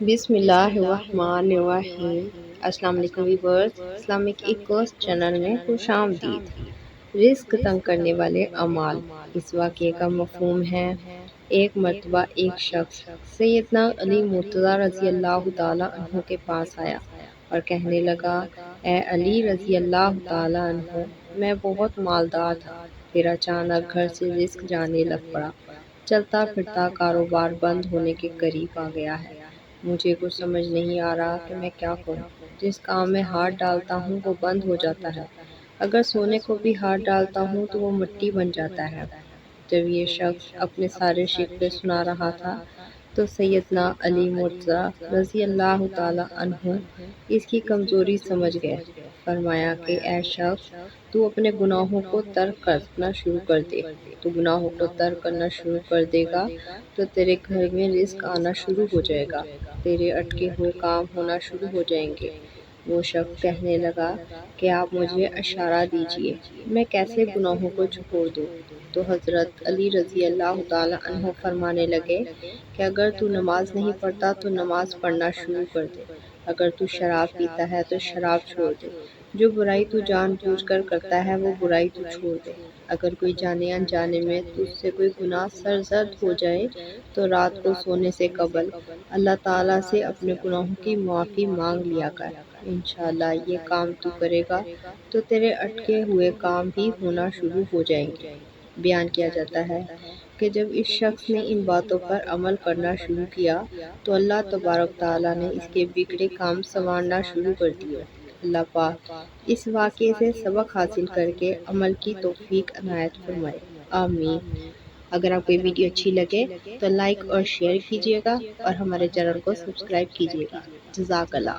بسم اللہ الرحمن الرحیم۔ السلام علیکم ویورز، اسلامک ایکوس چینل میں خوش آمدید۔ رزق تنگ کرنے والے اعمال۔ اس واقعے کا مفہوم ہے، ایک مرتبہ ایک شخص سیدنا علی مرتضیٰ رضی اللہ تعالیٰ عنہ کے پاس آیا اور کہنے لگا، اے علی رضی اللہ تعالیٰ عنہ، میں بہت مالدار تھا، پھر اچانک گھر سے رزق جانے لگ پڑا، چلتا پھرتا کاروبار بند ہونے کے قریب آ گیا ہے، مجھے کچھ سمجھ نہیں آ رہا کہ میں کیا کروں، جس کام میں ہاتھ ڈالتا ہوں وہ بند ہو جاتا ہے، اگر سونے کو بھی ہاتھ ڈالتا ہوں تو وہ مٹی بن جاتا ہے۔ جب یہ شخص اپنے سارے شکوے سنا رہا تھا تو سیدنا علی مرتضیٰ رضی اللہ تعالیٰ عنہ اس کی کمزوری سمجھ گئے، فرمایا کہ اے شخص، تو اپنے گناہوں کو ترک کرنا شروع کر دے، تو گناہوں کو ترک کرنا شروع کر دے گا تو تیرے گھر میں رزق آنا شروع ہو جائے گا، تیرے اٹکے ہوئے کام ہونا شروع ہو جائیں گے۔ وہ شخص کہنے لگا کہ آپ مجھے اشارہ دیجئے، میں کیسے گناہوں کو چھوڑ دوں؟ تو حضرت علی رضی اللہ تعالیٰ عنہ فرمانے لگے کہ اگر تو نماز نہیں پڑھتا تو نماز پڑھنا شروع کر دے، اگر تو شراب پیتا ہے تو شراب چھوڑ دے، جو برائی تو جان بوجھ کر کرتا ہے وہ برائی تو چھوڑ دے، اگر کوئی جانے انجانے میں تجھ سے کوئی گناہ سرزد ہو جائے تو رات کو سونے سے قبل اللہ تعالیٰ سے اپنے گناہوں کی معافی مانگ لیا کر، انشاءاللہ یہ کام تو کرے گا تو تیرے اٹکے ہوئے کام بھی ہونا شروع ہو جائیں گے۔ بیان کیا جاتا ہے کہ جب اس شخص نے ان باتوں پر عمل کرنا شروع کیا تو اللہ تبارک تعالیٰ نے اس کے بگڑے کام سنوارنا شروع کر دیے۔ اللہ پاک اس واقعے سے سبق حاصل کر کے عمل کی توفیق عنایت فرمائے، آمین۔ اگر آپ کو یہ ویڈیو اچھی لگے تو لائک اور شیئر کیجیے گا اور ہمارے چینل کو سبسکرائب کیجیے گا۔ جزاک اللہ۔